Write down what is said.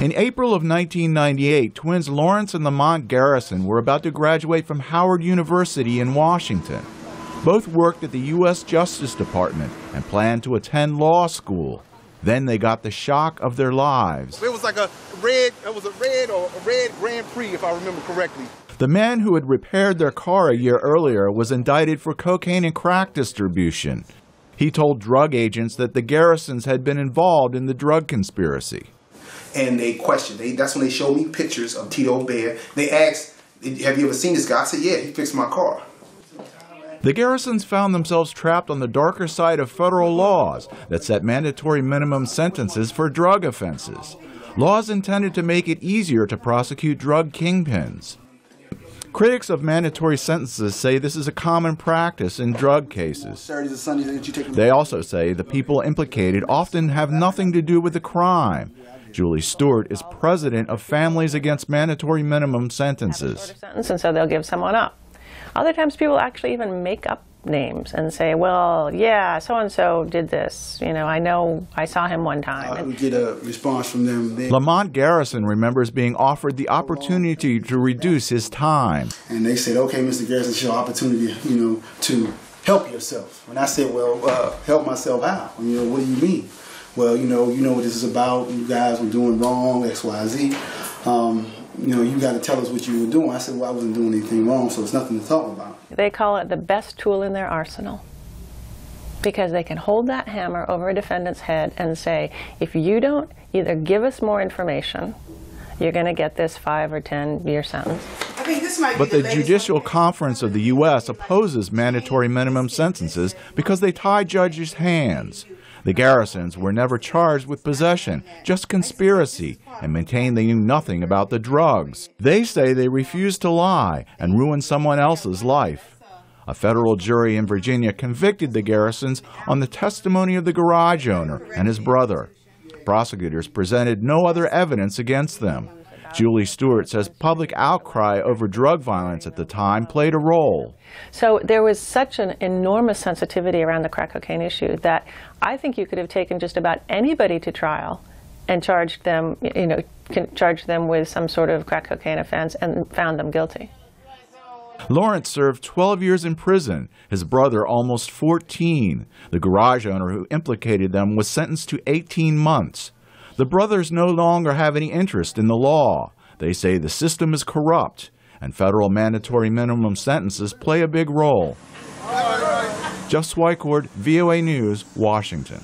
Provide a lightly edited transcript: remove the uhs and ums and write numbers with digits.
In April of 1998, twins Lawrence and Lamont Garrison were about to graduate from Howard University in Washington. Both worked at the U.S. Justice Department and planned to attend law school. Then they got the shock of their lives. It was like a red Grand Prix, if I remember correctly. The man who had repaired their car a year earlier was indicted for cocaine and crack distribution. He told drug agents that the Garrisons had been involved in the drug conspiracy. And they questioned. That's when they showed me pictures of Tito Bear. They asked, have you ever seen this guy? I said, yeah, he fixed my car. The Garrisons found themselves trapped on the darker side of federal laws that set mandatory minimum sentences for drug offenses. Laws intended to make it easier to prosecute drug kingpins. Critics of mandatory sentences say this is a common practice in drug cases. They also say the people implicated often have nothing to do with the crime. Julie Stewart is president of Families Against Mandatory Minimum Sentences. And so they'll give someone up. Other times people actually even make up names and say, well, yeah, so-and-so did this. You know I saw him one time. We get a response from them. Lamont Garrison remembers being offered the opportunity to reduce his time. And they said, okay, Mr. Garrison, it's your opportunity, to help yourself. And I said, well, help myself out. What do you mean? Well, you know what this is about. You guys were doing wrong, X, Y, Z. You got to tell us what you were doing. I said, well, I wasn't doing anything wrong, so it's nothing to talk about. They call it the best tool in their arsenal because they can hold that hammer over a defendant's head and say, if you don't either give us more information, you're going to get this 5 or 10 year sentence. But the Judicial Conference of the U.S. opposes mandatory minimum sentences because they tie judges' hands. The Garrisons were never charged with possession, just conspiracy, and maintain they knew nothing about the drugs. They say they refused to lie and ruin someone else's life. A federal jury in Virginia convicted the Garrisons on the testimony of the garage owner and his brother. Prosecutors presented no other evidence against them. Julie Stewart says public outcry over drug violence at the time played a role. So there was such an enormous sensitivity around the crack cocaine issue that I think you could have taken just about anybody to trial and charged them, charged them with some sort of crack cocaine offense and found them guilty. Lawrence served 12 years in prison, his brother almost 14. The garage owner who implicated them was sentenced to 18 months. The brothers no longer have any interest in the law. They say the system is corrupt, and federal mandatory minimum sentences play a big role. Jeff Swicord, VOA News, Washington.